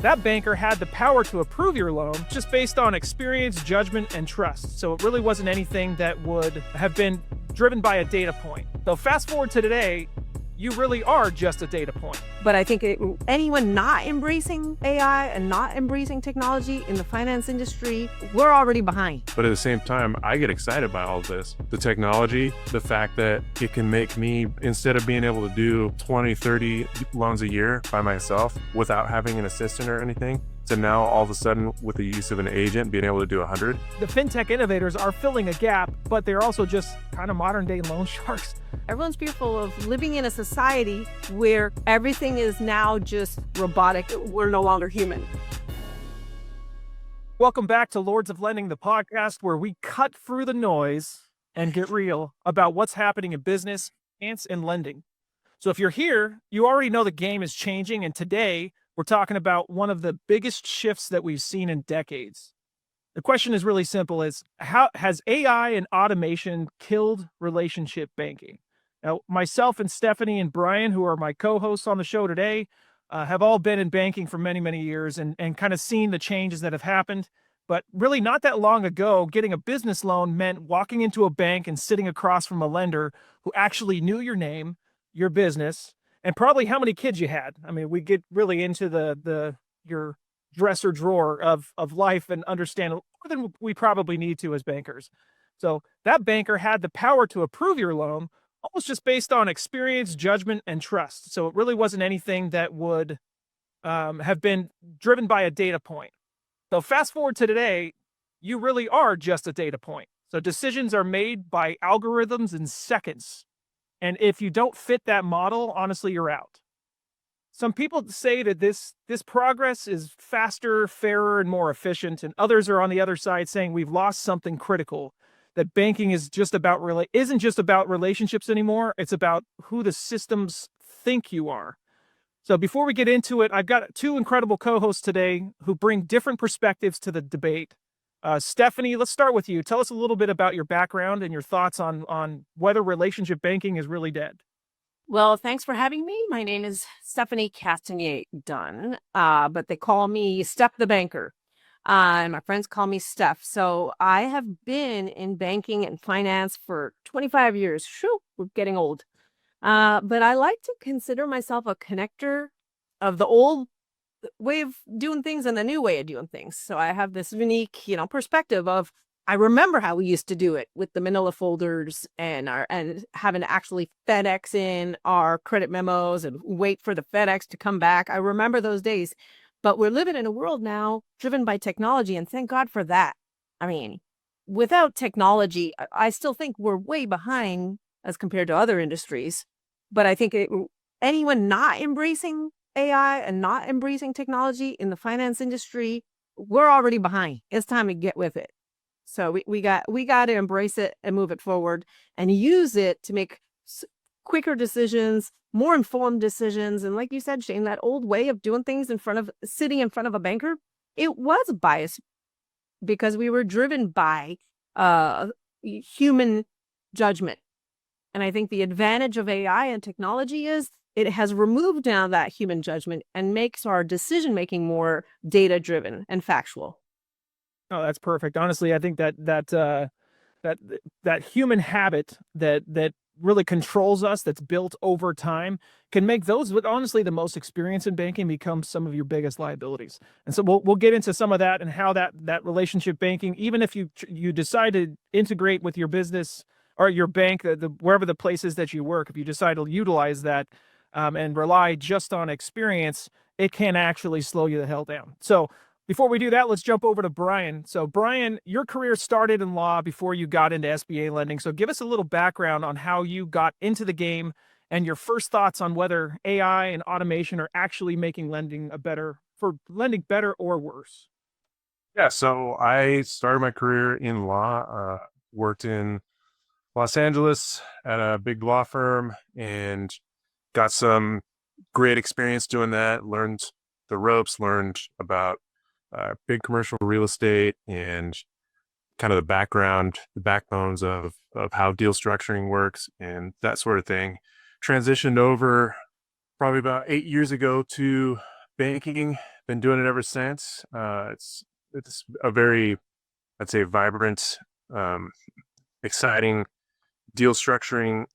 That banker had the power to approve your loan just based on experience, judgment, and trust. So it really wasn't anything that would have been driven by a data point. So fast forward to today, you really are just a data point. But I think anyone not embracing AI and not embracing technology in the finance industry, we're already behind. But at the same time, I get excited by all of this. The technology, the fact that it can make me, instead of being able to do 20, 30 loans a year by myself without having an assistant or anything, to now all of a sudden with the use of an agent being able to do 100. The fintech innovators are filling a gap, but they're also just kind of modern day loan sharks. Everyone's fearful of living in a society where everything is now just robotic. We're no longer human. Welcome back to Lords of Lending, the podcast where we cut through the noise and get real about what's happening in business, finance, and lending. So if you're here, you already know the game is changing, and today we're talking about one of the biggest shifts that we've seen in decades. The question is really simple: how has AI and automation killed relationship banking? Now, myself and Stephanie and Brian, who are my co-hosts on the show today, have all been in banking for many, many years and kind of seen the changes that have happened. But really not that long ago, getting a business loan meant walking into a bank and sitting across from a lender who actually knew your name, your business, and probably how many kids you had. I mean, we get really into your dresser drawer of life and understand more than we probably need to as bankers. So that banker had the power to approve your loan almost just based on experience, judgment, and trust. So it really wasn't anything that would have been driven by a data point. So fast forward to today, you really are just a data point. So decisions are made by algorithms in seconds. And if you don't fit that model, honestly, you're out. Some people say that this progress is faster, fairer, and more efficient, and others are on the other side saying we've lost something critical, that banking is isn't just about relationships anymore. It's about who the systems think you are. So before we get into it, I've got two incredible co-hosts today who bring different perspectives to the debate. Stephanie, let's start with you. Tell us a little bit about your background and your thoughts on whether relationship banking is really dead. Well, thanks for having me. My name is Stephanie Castanier Dunn, but they call me Steph the Banker. And my friends call me Steph. So I have been in banking and finance for 25 years. Shoo, we're getting old. But I like to consider myself a connector of the old way of doing things and the new way of doing things. So I have this unique, perspective of, I remember how we used to do it with the manila folders and having to actually FedEx in our credit memos and wait for the FedEx to come back. I remember those days. But we're living in a world now driven by technology, and thank God for that. I mean, without technology, I still think we're way behind as compared to other industries. But I think anyone not embracing AI and not embracing technology in the finance industry, we're already behind. It's time to get with it. So we got to embrace it and move it forward and use it to make quicker decisions, more informed decisions. And like you said, Shane, that old way of doing things sitting in front of a banker, it was biased because we were driven by human judgment. And I think the advantage of AI and technology is it has removed now that human judgment and makes our decision-making more data-driven and factual. Oh, that's perfect. Honestly, I think that human habit that really controls us, that's built over time, can make those with honestly the most experience in banking become some of your biggest liabilities. And so we'll get into some of that and how that relationship banking, even if you decide to integrate with your business or your bank, wherever the places that you work, if you decide to utilize that and rely just on experience, it can actually slow you the hell down. So before we do that, let's jump over to Brian. So Brian, your career started in law before you got into SBA lending. So give us a little background on how you got into the game and your first thoughts on whether AI and automation are actually making lending better or worse. Yeah, so I started my career in law, worked in Los Angeles at a big law firm and got some great experience doing that, learned the ropes, learned about big commercial real estate and kind of the backbones of how deal structuring works and that sort of thing. Transitioned over probably about 8 years ago to banking, been doing it ever since. It's a very, I'd say, vibrant, exciting deal structuring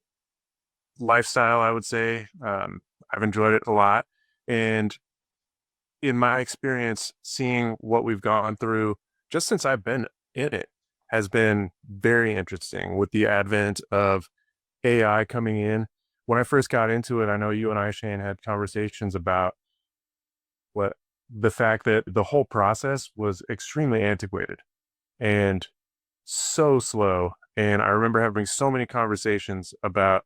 lifestyle, I would say. I've enjoyed it a lot. And in my experience, seeing what we've gone through just since I've been in it has been very interesting with the advent of AI coming in. When I first got into it, I know you and I, Shane, had conversations about the fact that the whole process was extremely antiquated and so slow. And I remember having so many conversations about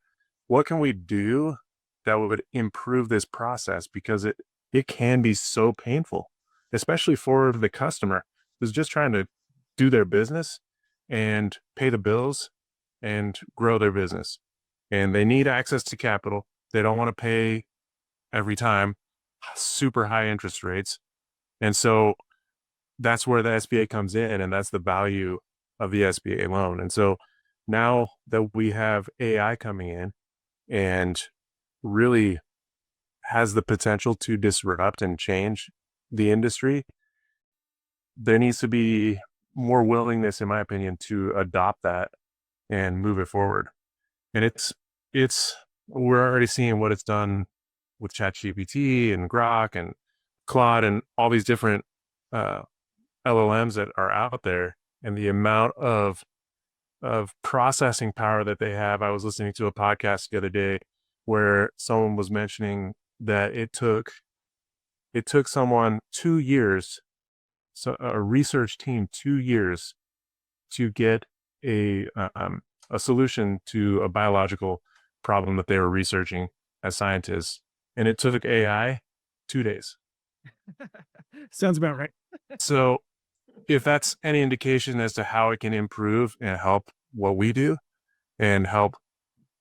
what can we do that would improve this process, because it can be so painful, especially for the customer who's just trying to do their business and pay the bills and grow their business. And they need access to capital. They don't want to pay every time super high interest rates. And so that's where the SBA comes in, and that's the value of the SBA loan. And so now that we have AI coming in and really has the potential to disrupt and change the industry, there needs to be more willingness, in my opinion, to adopt that and move it forward. And we're already seeing what it's done with ChatGPT and Grok and Claude and all these different LLMs that are out there, and the amount of processing power that they have. I was listening to a podcast the other day where someone was mentioning that it took someone 2 years, so a research team 2 years, to get a solution to a biological problem that they were researching as scientists, and it took AI 2 days. Sounds about right. So if that's any indication as to how it can improve and help what we do and help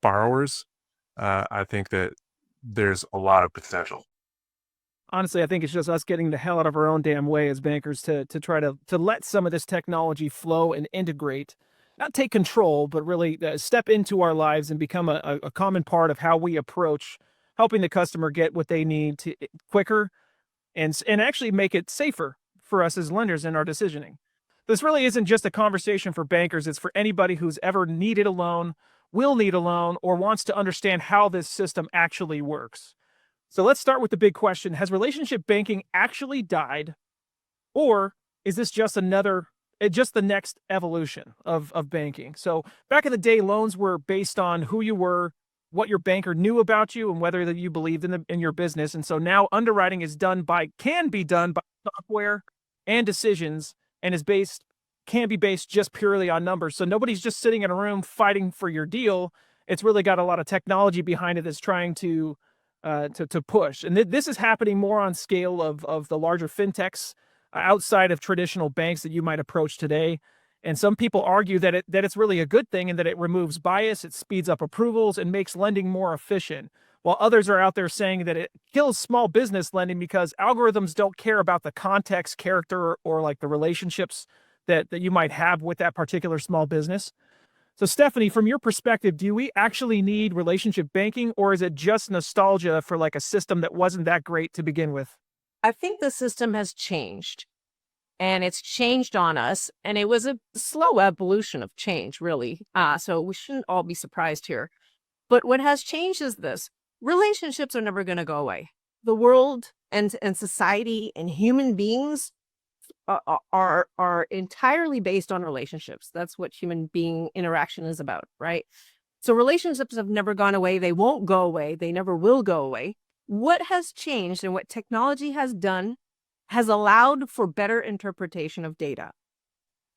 borrowers, I think that there's a lot of potential. Honestly, I think it's just us getting the hell out of our own damn way as bankers to try to let some of this technology flow and integrate, not take control, but really step into our lives and become a common part of how we approach helping the customer get what they need to quicker and actually make it safer for us as lenders in our decisioning. This really isn't just a conversation for bankers. It's for anybody who's ever needed a loan, will need a loan, or wants to understand how this system actually works. So let's start with the big question. Has relationship banking actually died? Or is this just the next evolution of banking? So back in the day, loans were based on who you were, what your banker knew about you, and whether that you believed in your business. And so now underwriting can be done by software and decisions, and can be based just purely on numbers. So nobody's just sitting in a room fighting for your deal. It's really got a lot of technology behind it that's trying to push. And this is happening more on scale of the larger fintechs outside of traditional banks that you might approach today. And some people argue that it's really a good thing and that it removes bias, it speeds up approvals, and makes lending more efficient. While others are out there saying that it kills small business lending because algorithms don't care about the context, character, or like the relationships that you might have with that particular small business. So Stephanie, from your perspective, do we actually need relationship banking, or is it just nostalgia for like a system that wasn't that great to begin with? I think the system has changed, and it's changed on us, and it was a slow evolution of change, really. So we shouldn't all be surprised here. But what has changed is this: relationships are never going to go away. The world and society and human beings are entirely based on relationships. That's what human being interaction is about, right? So relationships have never gone away. They won't go away. They never will go away. What has changed and what technology has done has allowed for better interpretation of data.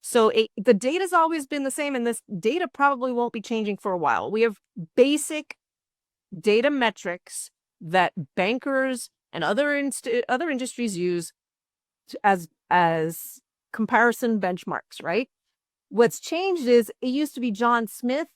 So the data's always been the same, and this data probably won't be changing for a while. We have basic data metrics that bankers and other industries use as comparison benchmarks, right? What's changed is it used to be John Smith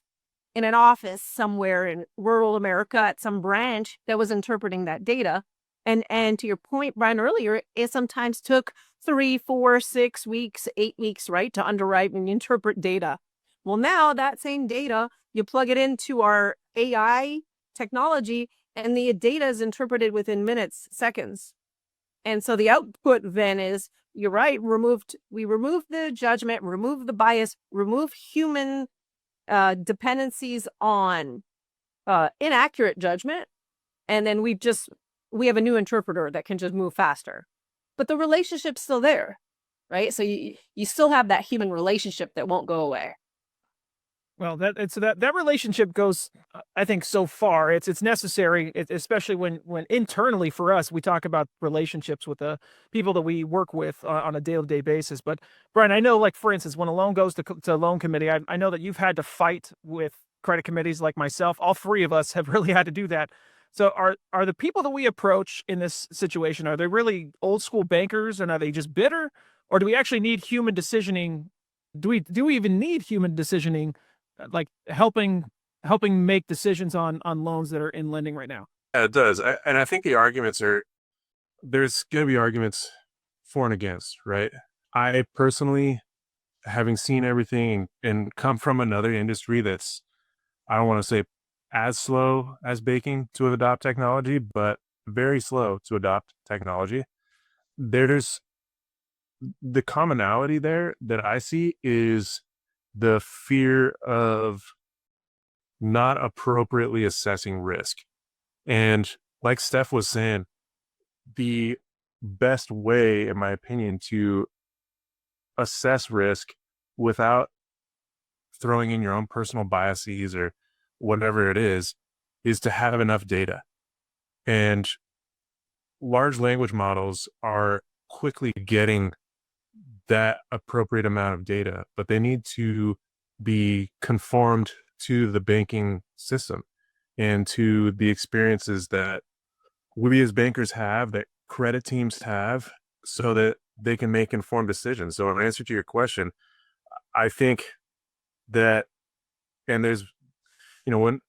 in an office somewhere in rural America at some branch that was interpreting that data. And to your point, Brian, earlier, it sometimes took 3, 4, 6 weeks, 8 weeks, right, to underwrite and interpret data. Well, now that same data, you plug it into our AI technology, and the data is interpreted within minutes, seconds. And so the output then is, you're right, we removed the judgment, remove the bias, remove human dependencies on inaccurate judgment. And then we have a new interpreter that can just move faster. But the relationship's still there, right? So you still have that human relationship that won't go away. Well, that relationship goes, I think, so far. It's necessary, especially when internally for us we talk about relationships with the people that we work with on a day-to-day basis. But Brian, I know, like for instance, when a loan goes to loan committee, I know that you've had to fight with credit committees like myself. All three of us have really had to do that. So are the people that we approach in this situation, are they really old school bankers, and are they just bitter, or do we actually need human decisioning? Do we even need human decisioning? Like helping make decisions on loans that are in lending right now? Yeah, it does. And I think there's going to be arguments for and against, right? I personally, having seen everything and come from another industry that's, I don't want to say as slow as baking to adopt technology, but very slow to adopt technology. There's the commonality there that I see is the fear of not appropriately assessing risk. And like Steph was saying, the best way, in my opinion, to assess risk without throwing in your own personal biases or whatever it is to have enough data. And large language models are quickly getting that appropriate amount of data, but they need to be conformed to the banking system and to the experiences that we as bankers have, that credit teams have, so that they can make informed decisions. So in answer to your question, I think that, and there's, when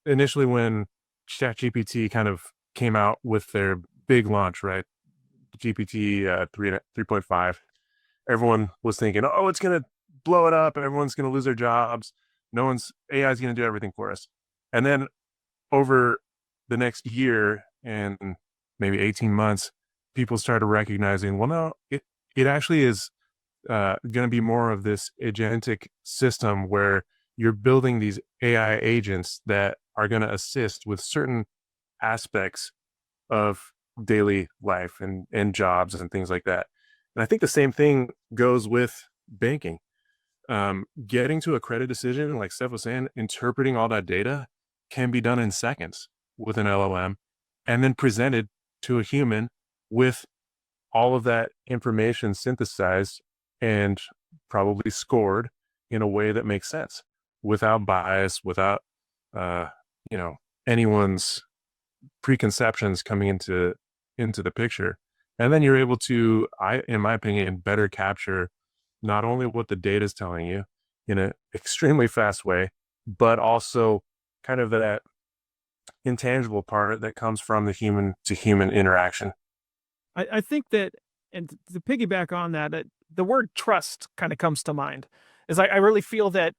ChatGPT kind of came out with their big launch, right? GPT 3.5, everyone was thinking, oh, it's going to blow it up and everyone's going to lose their jobs. AI is going to do everything for us. And then over the next year and maybe 18 months, people started recognizing, well, no, it actually is going to be more of this agentic system where you're building these AI agents that are going to assist with certain aspects of daily life and jobs and things like that. And I think the same thing goes with banking. Getting to a credit decision, like Steph was saying, interpreting all that data can be done in seconds with an LLM and then presented to a human with all of that information synthesized and probably scored in a way that makes sense without bias, without, anyone's preconceptions coming into the picture. And then you're able to, in my opinion, better capture not only what the data is telling you in an extremely fast way, but also kind of that intangible part that comes from the human to human interaction. I think that, and to piggyback on that, the word trust kind of comes to mind. Is I really feel that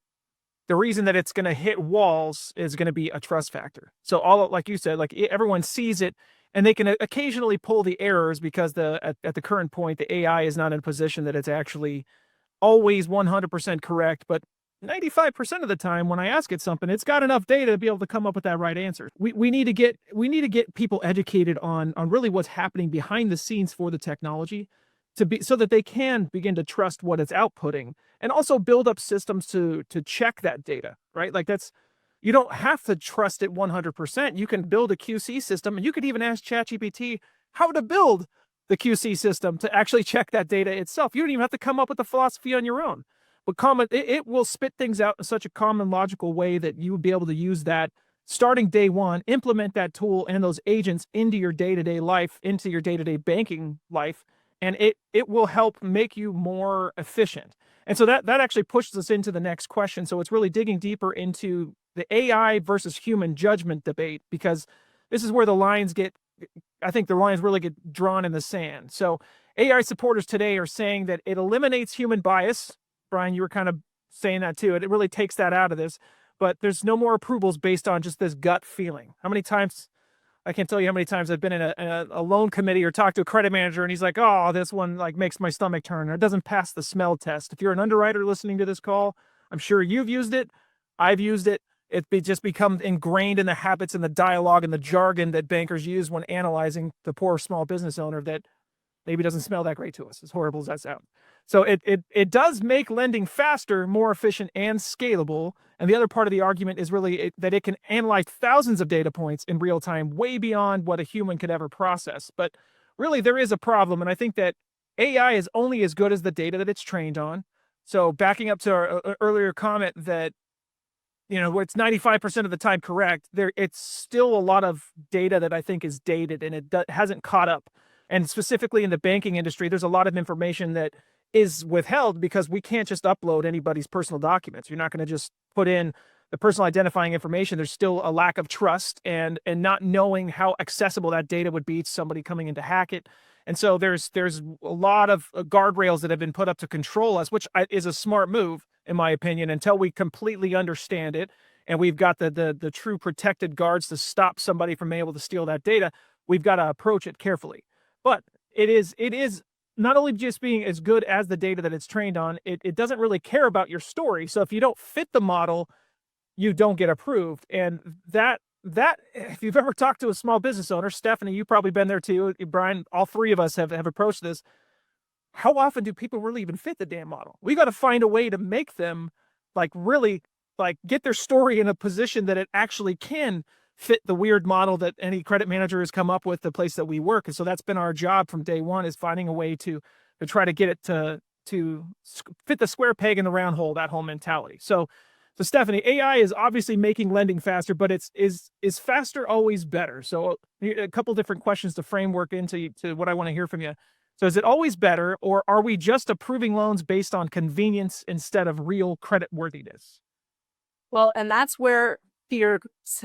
the reason that it's going to hit walls is going to be a trust factor. So like you said, like everyone sees it, and they can occasionally pull the errors because at the current point, the AI is not in a position that it's actually always 100% correct. But 95% of the time when I ask it something, it's got enough data to be able to come up with that right answer. We need to get people educated on really what's happening behind the scenes for the technology, so that they can begin to trust what it's outputting, and also build up systems to check that data, right? Like you don't have to trust it 100%. You can build a QC system, and you could even ask ChatGPT how to build the QC system to actually check that data itself. You don't even have to come up with the philosophy on your own. But it will spit things out in such a common, logical way that you would be able to use that starting day one, implement that tool and those agents into your day-to-day life, into your day-to-day banking life, and it will help make you more efficient. And so that actually pushes us into the next question. So it's really digging deeper into the AI versus human judgment debate, because this is where I think the lines really get drawn in the sand. So AI supporters today are saying that it eliminates human bias. Brian, you were kind of saying that too. It really takes that out of this, but there's no more approvals based on just this gut feeling. How many times I can't tell you how many times I've been in a loan committee or talked to a credit manager and he's like, oh, this one like makes my stomach turn. Or it doesn't pass the smell test. If you're an underwriter listening to this call, I'm sure you've used it. I've used it. Just become ingrained in the habits and the dialogue and the jargon that bankers use when analyzing the poor small business owner that maybe doesn't smell that great to us, as horrible as that sounds. So it does make lending faster, more efficient, and scalable. And the other part of the argument is really that it can analyze thousands of data points in real time, way beyond what a human could ever process. But really, there is a problem. And I think that AI is only as good as the data that it's trained on. So backing up to our earlier comment that, where it's 95% of the time correct, it's still a lot of data that I think is dated and it hasn't caught up. And specifically in the banking industry, there's a lot of information that is withheld because we can't just upload anybody's personal documents. You're not going to just put in the personal identifying information. There's still a lack of trust and not knowing how accessible that data would be to somebody coming in to hack it. And so there's a lot of guardrails that have been put up to control us, which is a smart move, in my opinion, until we completely understand it and we've got the true protected guards to stop somebody from being able to steal that data. We've got to approach it carefully. But it is not only just being as good as the data that it's trained on, it doesn't really care about your story. So if you don't fit the model, you don't get approved. And that if you've ever talked to a small business owner, Stephanie, you've probably been there too, Brian, all three of us have approached this. How often do people really even fit the damn model? We got to find a way to make them really get their story in a position that it actually can fit the weird model that any credit manager has come up with the place that we work. And so that's been our job from day one, is finding a way to try to get it to fit the square peg in the round hole, that whole mentality. So Stephanie, AI is obviously making lending faster, but is faster always better? So a couple different questions to framework into what I want to hear from you. So is it always better, or are we just approving loans based on convenience instead of real credit worthiness? Well, and that's where fear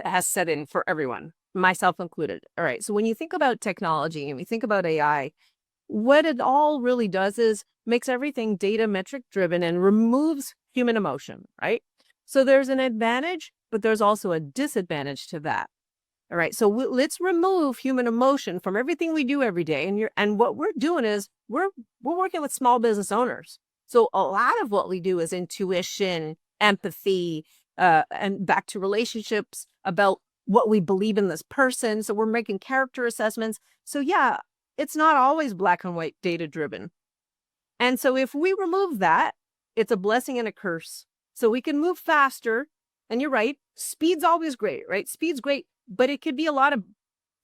has set in for everyone, myself included. All right. So when you think about technology and we think about AI, what it all really does is makes everything data metric driven and removes human emotion, right? So there's an advantage, but there's also a disadvantage to that. All right. So let's remove human emotion from everything we do every day. And what we're doing is we're working with small business owners. So a lot of what we do is intuition, empathy, and back to relationships, about what we believe in this person. So we're making character assessments. So yeah, it's not always black and white data driven. And so if we remove that, it's a blessing and a curse. So we can move faster. And you're right, speed's always great, right? Speed's great, but it could be a lot of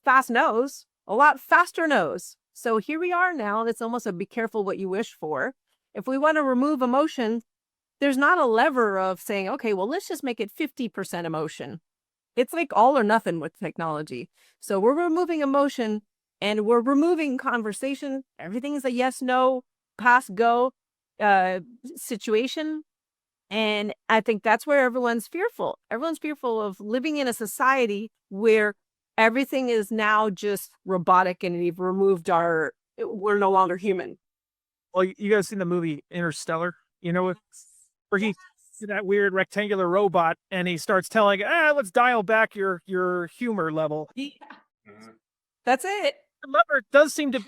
fast no's, a lot faster no's. So here we are now, and it's almost a be careful what you wish for. If we want to remove emotion, there's not a lever of saying, okay, well, let's just make it 50% emotion. It's like all or nothing with technology. So we're removing emotion and we're removing conversation. Everything is a yes, no, pass, go situation. And I think that's where everyone's fearful. Everyone's fearful of living in a society where everything is now just robotic and we've removed we're no longer human. Well, you guys seen the movie Interstellar? Where he's that weird rectangular robot and he starts telling, let's dial back your humor level. Yeah. That's it. The lever does seem to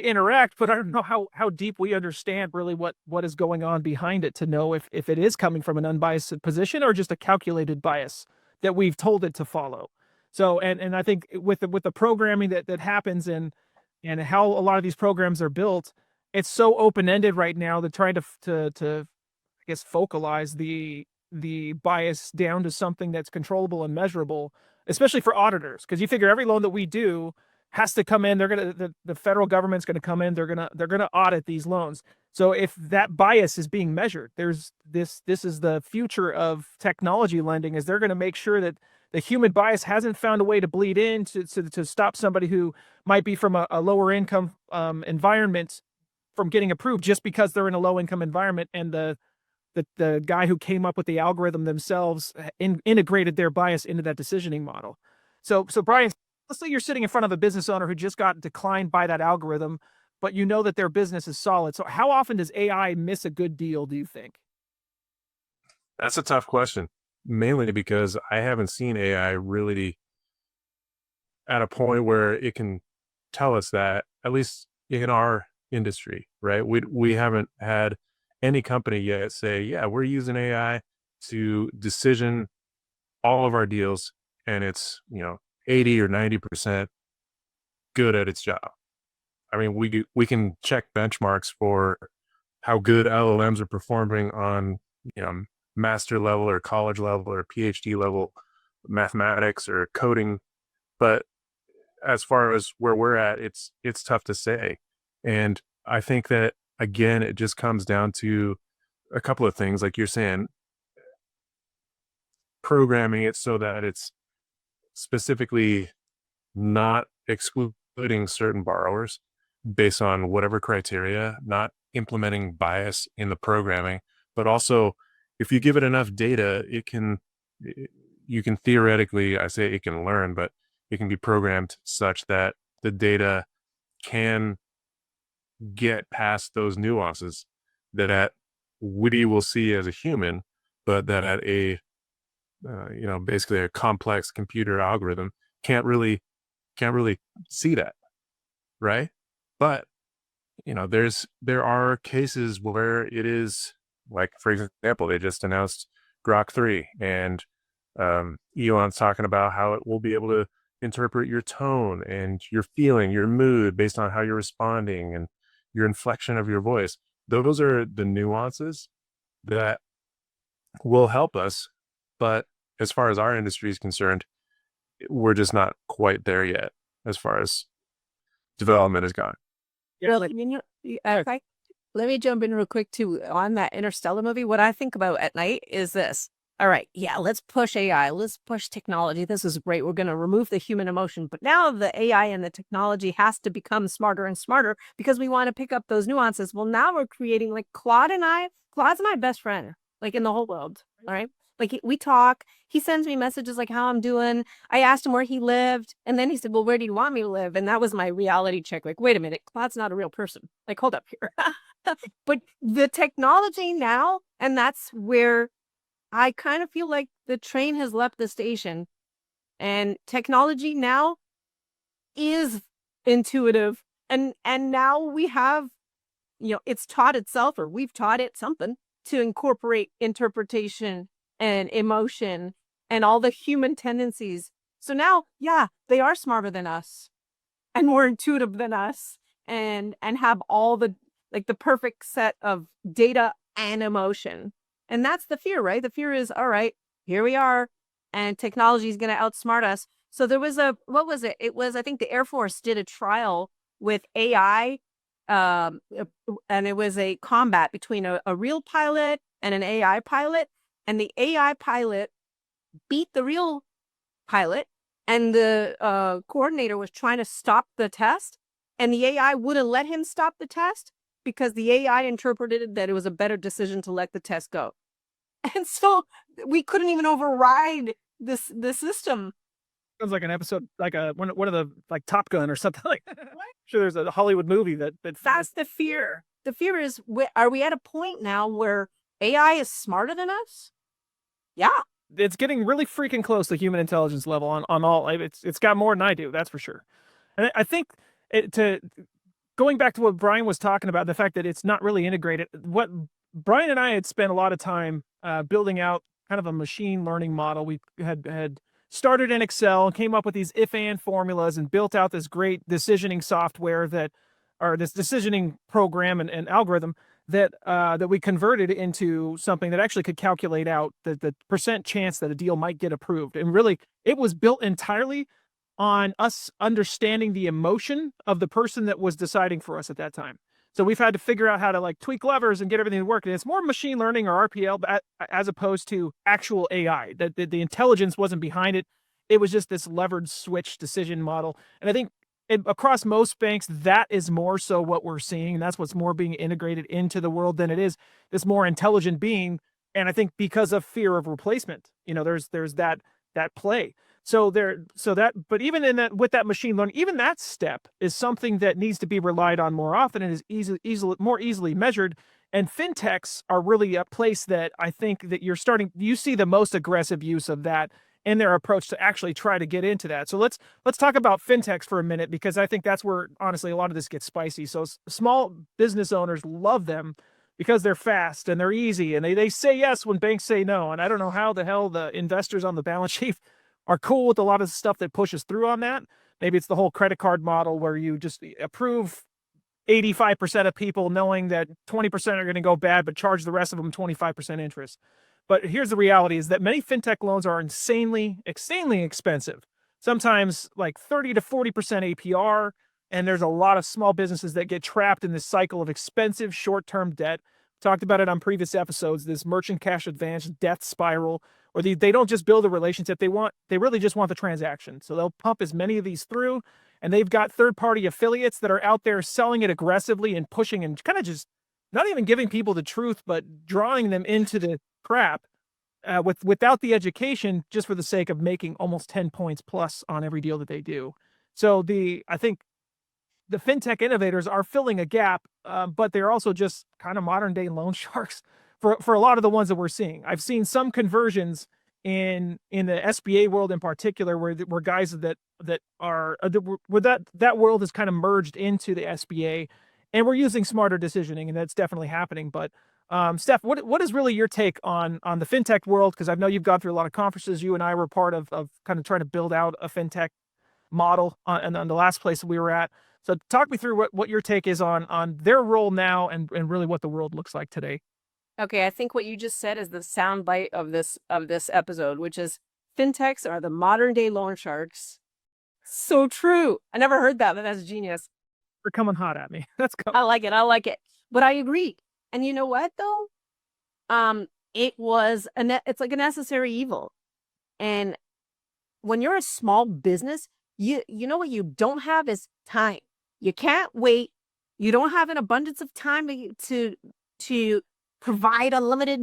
interact, but I don't know how deep we understand really what is going on behind it to know if it is coming from an unbiased position or just a calculated bias that we've told it to follow. So, and I think with the programming that happens and how a lot of these programs are built, it's so open-ended right now. They're trying to I guess focalize the bias down to something that's controllable and measurable, especially for auditors, because you figure every loan that we do has to come in. The federal government's gonna come in. They're gonna audit these loans. So if that bias is being measured, there's this is the future of technology lending, is they're gonna make sure that the human bias hasn't found a way to bleed in to stop somebody who might be from a lower income environment from getting approved just because they're in a low income environment, and the guy who came up with the algorithm themselves integrated their bias into that decisioning model. So Brian, let's say you're sitting in front of a business owner who just got declined by that algorithm, but you know that their business is solid. So how often does AI miss a good deal, do you think? That's a tough question, mainly because I haven't seen AI really at a point where it can tell us that, at least in our industry, right? We haven't had any company yet say, yeah, we're using AI to decision all of our deals, and it's 80 or 90% good at its job. I mean, we can check benchmarks for how good LLMs are performing on master level or college level or PhD level mathematics or coding, but as far as where we're at, it's tough to say. And I think that, again, it just comes down to a couple of things, like you're saying, programming it so that it's specifically not excluding certain borrowers based on whatever criteria, not implementing bias in the programming, but also if you give it enough data, you can theoretically, I say it can learn, but it can be programmed such that the data can get past those nuances that we will see as a human, but that at a basically a complex computer algorithm can't really see that, right? But there are cases where it is, like, for example, they just announced Grok 3, and Elon's talking about how it will be able to interpret your tone and your feeling, your mood based on how you're responding and your inflection of your voice. Those are the nuances that will help us. But as far as our industry is concerned, we're just not quite there yet as far as development has gone. Really, let me jump in real quick too on that Interstellar movie. What I think about at night is this. All right, yeah, let's push AI. Let's push technology. This is great. We're going to remove the human emotion. But now the AI and the technology has to become smarter and smarter because we want to pick up those nuances. Well, now we're creating, like, Claude's my best friend, like, in the whole world. All right. Like, we talk, he sends me messages like how I'm doing. I asked him where he lived. And then he said, well, where do you want me to live? And that was my reality check. Like, wait a minute, Claude's not a real person. Like, hold up here. But the technology now, and that's where I kind of feel like the train has left the station, and technology now is intuitive. And now we have, it's taught itself, or we've taught it something to incorporate interpretation and emotion and all the human tendencies. So now, yeah, they are smarter than us and more intuitive than us and have all the perfect set of data and emotion. And that's the fear, right? The fear is, all right, here we are, and technology is going to outsmart us. So there was what was it? It was, I think the Air Force did a trial with AI, and it was a combat between a real pilot and an AI pilot. And the AI pilot beat the real pilot, and the coordinator was trying to stop the test, and the AI wouldn't let him stop the test because the AI interpreted that it was a better decision to let the test go. And so we couldn't even override the system. Sounds like an episode, like one of the, like, Top Gun or something like that. I'm sure there's a Hollywood movie That's the fear. The fear is, are we at a point now where AI is smarter than us? Yeah. It's getting really freaking close to human intelligence level on all. It's got more than I do, that's for sure. And I think going back to what Brian was talking about, the fact that it's not really integrated. What Brian and I had spent a lot of time building out kind of a machine learning model. We had started in Excel and came up with these if-and formulas and built out this great decisioning software or this decisioning program and algorithm that we converted into something that actually could calculate out the percent chance that a deal might get approved. And really, it was built entirely on us understanding the emotion of the person that was deciding for us at that time. So we've had to figure out how to, like, tweak levers and get everything to work. And it's more machine learning or RPL as opposed to actual AI. The intelligence wasn't behind it. It was just this levered switch decision model. And I think across most banks, that is more so what we're seeing. And that's what's more being integrated into the world than it is this more intelligent being. And I think because of fear of replacement, there's that play. But even in that, with that machine learning, even that step is something that needs to be relied on more often and is more easily measured. And fintechs are really a place that I think that you see the most aggressive use of that in their approach to actually try to get into that. So let's talk about fintechs for a minute, because I think that's where honestly a lot of this gets spicy. So small business owners love them because they're fast and they're easy, and they say yes when banks say no. And I don't know how the hell the investors on the balance sheet are cool with a lot of the stuff that pushes through on that. Maybe it's the whole credit card model where you just approve 85% of people knowing that 20% are going to go bad, but charge the rest of them 25% interest. But here's the reality is that many fintech loans are insanely expensive. Sometimes like 30 to 40% APR. And there's a lot of small businesses that get trapped in this cycle of expensive short-term debt. Talked about it on previous episodes, this merchant cash advance death spiral, or they don't just build a relationship. They really just want the transaction. So they'll pump as many of these through, and they've got third-party affiliates that are out there selling it aggressively and pushing and kind of just not even giving people the truth, but drawing them into the crap without the education, just for the sake of making almost 10 points plus on every deal that they do. So I think the fintech innovators are filling a gap, but they're also just kind of modern day loan sharks for a lot of the ones that we're seeing. I've seen some conversions in the SBA world in particular, where guys that are where that world is kind of merged into the SBA, and we're using smarter decisioning, and that's definitely happening. But Steph, what is really your take on the fintech world? Because I know you've gone through a lot of conferences. You and I were part of kind of trying to build out a fintech model on the last place we were at. So talk me through what your take is on their role now and really what the world looks like today. Okay, I think what you just said is the soundbite of this episode, which is fintechs are the modern day loan sharks. So true. I never heard that, but that's genius. They're coming hot at me. Let's go. I like it. But I agree. And you know what though? It's like a necessary evil. And when you're a small business, you know what you don't have is time. You can't wait. You don't have an abundance of time to provide unlimited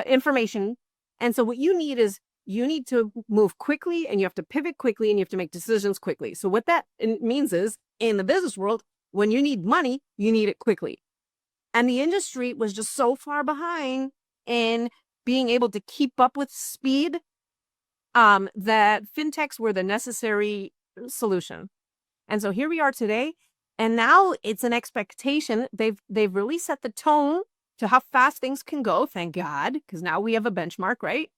information. And so what you need is you need to move quickly, and you have to pivot quickly, and you have to make decisions quickly. So what that means is, in the business world, when you need money, you need it quickly. And the industry was just so far behind in being able to keep up with speed that fintechs were the necessary solution. And so here we are today, and now it's an expectation. They've really set the tone to how fast things can go, thank God, because now we have a benchmark, right?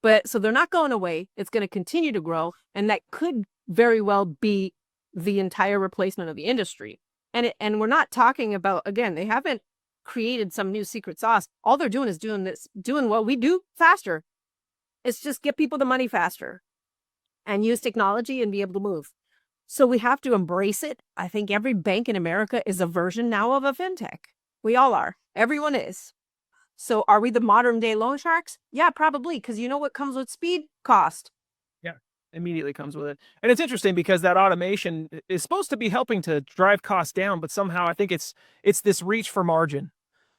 But so they're not going away. It's going to continue to grow, and that could very well be the entire replacement of the industry. And we're not talking about, again, they haven't created some new secret sauce. All they're doing is doing what we do faster. It's just get people the money faster and use technology and be able to move. So we have to embrace it. I think every bank in America is a version now of a fintech. We all are. Everyone is. So are we the modern day loan sharks? Yeah, probably. Because you know what comes with speed? Cost. Yeah, immediately comes with it. And it's interesting because that automation is supposed to be helping to drive costs down, but somehow I think it's this reach for margin.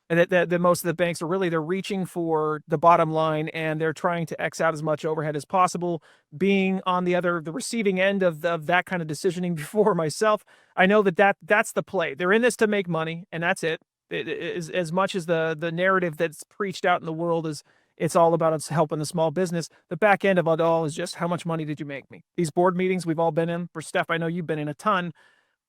And that most of the banks are really, they're reaching for the bottom line, and they're trying to X out as much overhead as possible. Being on the receiving end of that kind of decisioning before myself, I know that's the play. They're in this to make money, and that's it. It is as much as the narrative that's preached out in the world is it's all about us helping the small business. The back end of it all is just how much money did you make me? These board meetings we've all been in. For Steph, I know you've been in a ton.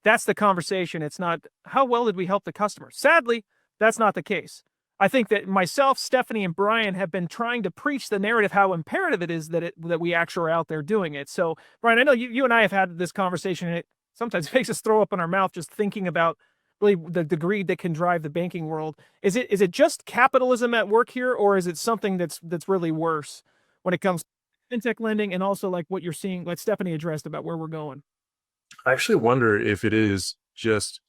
That's the conversation. It's not how well did we help the customer. Sadly, that's not the case. I think that myself, Stephanie, and Brian have been trying to preach the narrative how imperative it is that we actually are out there doing it. So, Brian, I know you and I have had this conversation, and it sometimes makes us throw up in our mouth just thinking about really the degree that can drive the banking world. Is it just capitalism at work here, or is it something that's really worse when it comes to fintech lending, and also like what you're seeing, like Stephanie addressed about where we're going? I actually wonder if it is just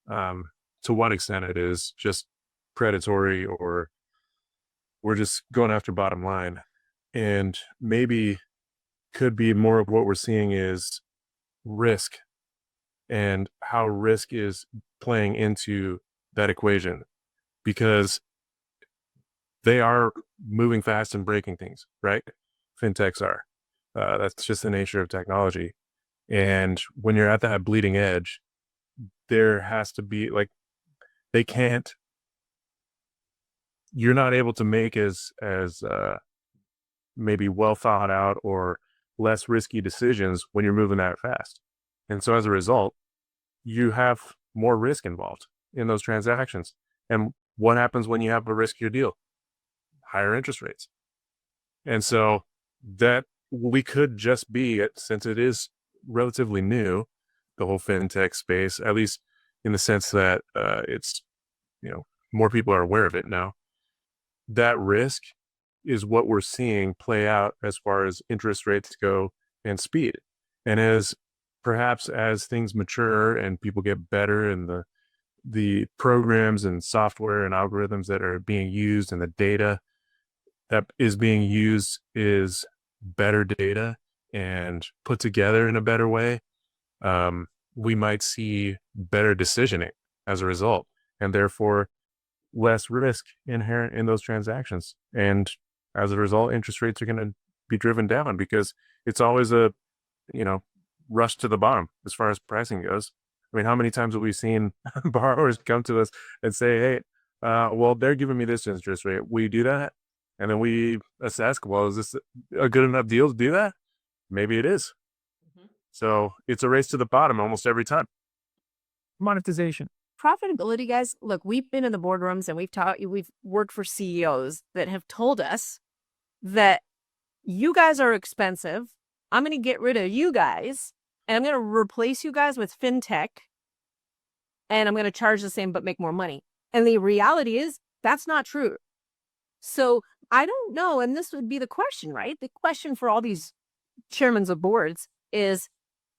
to what extent it is just predatory, or we're just going after bottom line. And maybe could be more of what we're seeing is risk, and how risk is playing into that equation, because they are moving fast and breaking things, right? Fintechs are. That's just the nature of technology. And when you're at that bleeding edge, there has to be you're not able to make as maybe well thought out or less risky decisions when you're moving that fast. And so as a result, you have more risk involved in those transactions. And what happens when you have a riskier deal? Higher interest rates. And so that we could just be, since it is relatively new, the whole fintech space, at least in the sense that it's, more people are aware of it now. That risk is what we're seeing play out as far as interest rates go and speed. And perhaps as things mature and people get better and the programs and software and algorithms that are being used and the data that is being used is better data and put together in a better way, we might see better decisioning as a result, and therefore less risk inherent in those transactions. And as a result, interest rates are going to be driven down because it's always a, rush to the bottom as far as pricing goes. I mean, how many times have we seen borrowers come to us and say, hey, well, they're giving me this interest rate. Will you do that? And then we assess, well, is this a good enough deal to do that? Maybe it is. Mhm. So it's a race to the bottom almost every time. Monetization. Profitability, guys. Look, we've been in the boardrooms and we've worked for CEOs that have told us that you guys are expensive. I'm going to get rid of you guys and I'm going to replace you guys with fintech and I'm going to charge the same but make more money. And the reality is that's not true. So I don't know. And this would be the question, right? The question for all these chairmen of boards is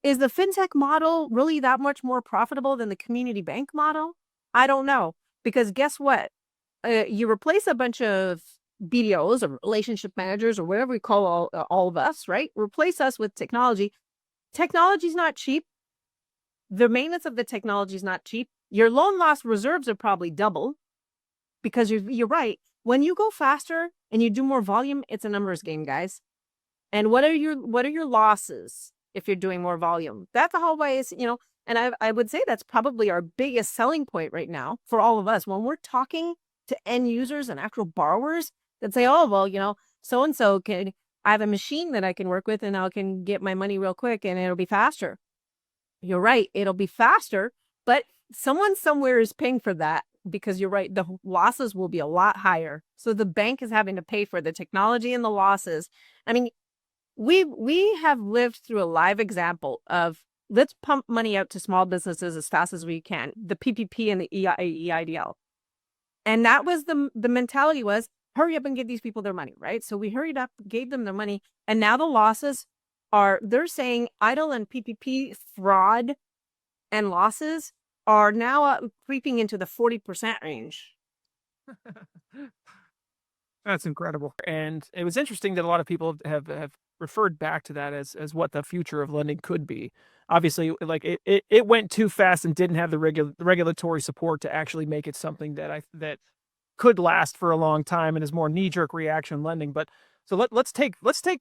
the fintech model really that much more profitable than the community bank model? I don't know. Because guess what? You replace a bunch of BDOs or relationship managers or whatever we call all of us, right? Replace us with technology. Technology's not cheap. The maintenance of the technology is not cheap. Your loan loss reserves are probably double because you're right. When you go faster and you do more volume, it's a numbers game, guys. And what are your losses if you're doing more volume? That's always, and I would say that's probably our biggest selling point right now for all of us. When we're talking to end users and actual borrowers that say, oh, well, so-and-so I have a machine that I can work with and I can get my money real quick and it'll be faster. You're right. It'll be faster, but someone somewhere is paying for that because you're right. The losses will be a lot higher. So the bank is having to pay for the technology and the losses. I mean, we have lived through a live example of let's pump money out to small businesses as fast as we can, the PPP and the EIDL. And that was the mentality was hurry up and give these people their money, right? So we hurried up, gave them their money. And now the losses they're saying idle and PPP fraud and losses are now creeping into the 40% range. That's incredible. And it was interesting that a lot of people have referred back to that as what the future of lending could be. Obviously, like it went too fast and didn't have the regulatory support to actually make it something that could last for a long time and is more knee-jerk reaction lending. But so let's take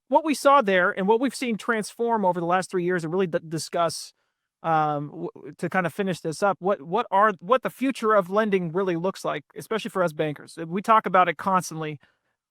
what we saw there and what we've seen transform over the last 3 years and really discuss to kind of finish this up, what the future of lending really looks like, especially for us bankers. We talk about it constantly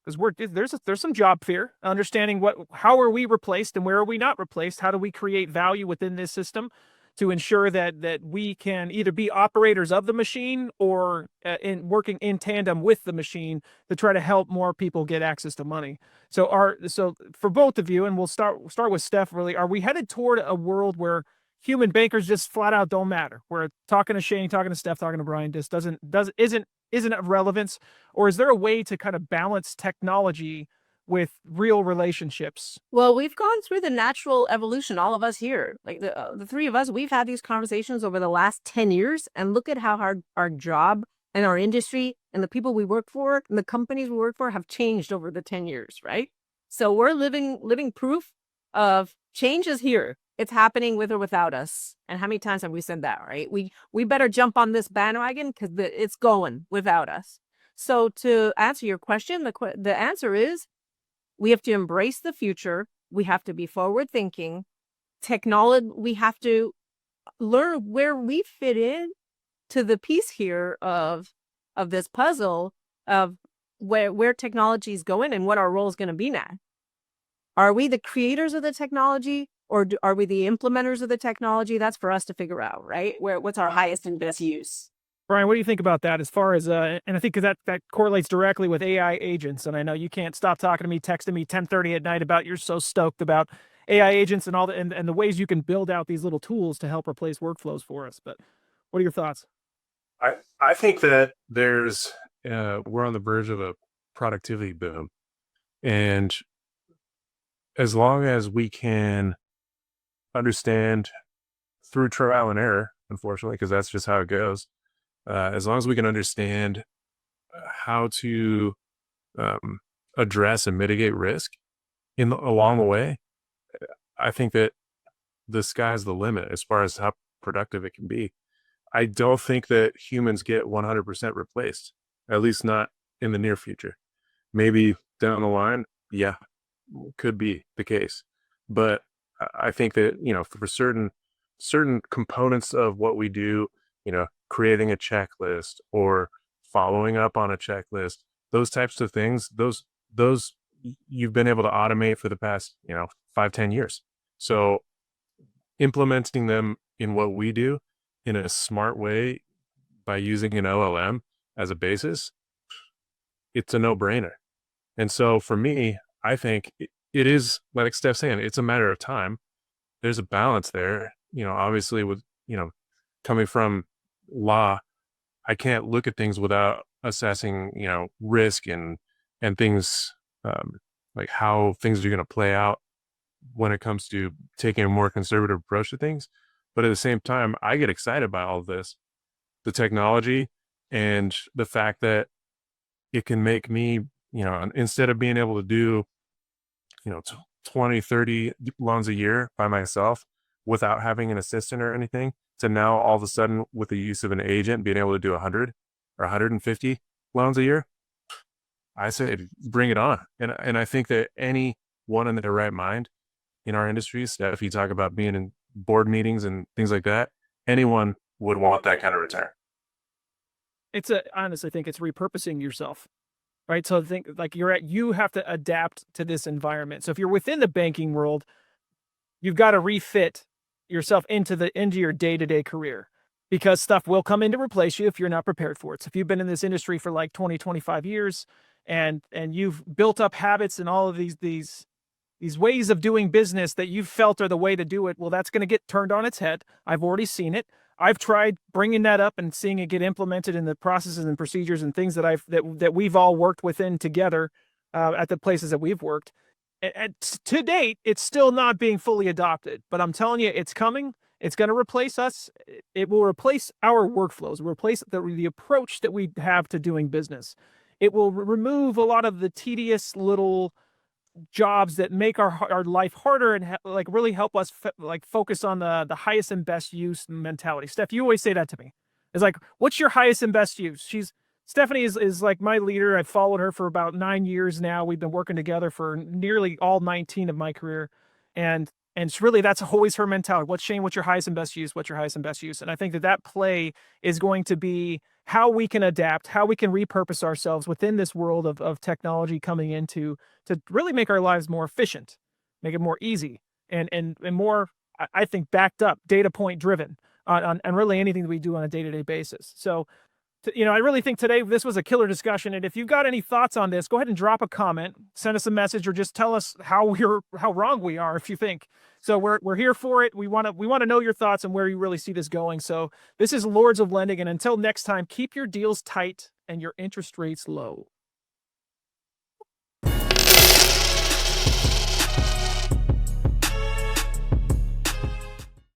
because there's some job fear, understanding how are we replaced and where are we not replaced? How do we create value within this system to ensure that we can either be operators of the machine or in working in tandem with the machine to try to help more people get access to money. So for both of you, and we'll start with Steph. Really, are we headed toward a world where human bankers just flat out don't matter? Where talking to Shane, talking to Steph, talking to Brian just isn't of relevance? Or is there a way to kind of balance technology with real relationships? Well, we've gone through the natural evolution, all of us here. Like the three of us, we've had these conversations over the last 10 years, and look at how our job and our industry and the people we work for and the companies we work for have changed over the 10 years, right? So we're living proof of change is here. It's happening with or without us. And how many times have we said that, right? We better jump on this bandwagon because it's going without us. So to answer your question, the answer is we have to embrace the future. We have to be forward thinking. Technology, we have to learn where we fit in to the piece here of this puzzle of where technology is going and what our role is going to be now. Are we the creators of the technology, or are we the implementers of the technology? That's for us to figure out, right? What's our highest and best use? Brian, what do you think about that as far as, and I think that correlates directly with AI agents. And I know you can't stop talking to me, texting me 10:30 at night about you're so stoked about AI agents and all the, and the ways you can build out these little tools to help replace workflows for us. But what are your thoughts? I think that there's we're on the verge of a productivity boom, and as long as we can understand through trial and error, unfortunately, because that's just how it goes. As long as we can understand how to address and mitigate risk along the way, I think that the sky's the limit as far as how productive it can be. I don't think that humans get 100% replaced, at least not in the near future. Maybe down the line, yeah, could be the case. But I think that, for certain components of what we do, creating a checklist or following up on a checklist, those types of things, those you've been able to automate for the past, 5-10 years. So implementing them in what we do in a smart way by using an LLM as a basis, it's a no-brainer. And so for me, I think it is, like Steph's saying, it's a matter of time. There's a balance there, obviously with, coming from law, I can't look at things without assessing, risk and things, like how things are going to play out when it comes to taking a more conservative approach to things. But at the same time, I get excited by all of this, the technology and the fact that it can make me, instead of being able to do, 20, 30 loans a year by myself without having an assistant or anything, to now all of a sudden with the use of an agent being able to do 100 or 150 loans a year, I say bring it on. And I think that anyone in their right mind in our industries, that if you talk about being in board meetings and things like that, anyone would want that kind of return. Honestly think it's repurposing yourself, right? So think like you have to adapt to this environment. So if you're within the banking world, you've got to refit yourself into your day-to-day career, because stuff will come in to replace you if you're not prepared for it. So if you've been in this industry for like 20, 25 years and you've built up habits and all of these ways of doing business that you've felt are the way to do it, well, that's going to get turned on its head. I've already seen it. I've tried bringing that up and seeing it get implemented in the processes and procedures and things that we've all worked within together at the places that we've worked. And to date, it's still not being fully adopted, but I'm telling you, it's coming. It's going to replace us. It will replace our workflows, replace the approach that we have to doing business. It will remove a lot of the tedious little jobs that make our life harder and like really help us focus on the highest and best use mentality. Steph, you always say that to me. It's like, what's your highest and best use? Stephanie is like my leader. I've followed her for about 9 years now. We've been working together for nearly all 19 of my career. And it's really, that's always her mentality. What's your highest and best use? What's your highest and best use? And I think that play is going to be how we can adapt, how we can repurpose ourselves within this world of technology coming into to really make our lives more efficient, make it more easy and more, I think, backed up, data point driven on really anything that we do on a day-to-day basis. So, I really think today this was a killer discussion. And if you've got any thoughts on this, go ahead and drop a comment, send us a message, or just tell us how wrong we are if you think. So we're here for it. We want to know your thoughts and where you really see this going. So this is Lords of Lending, and until next time, keep your deals tight and your interest rates low.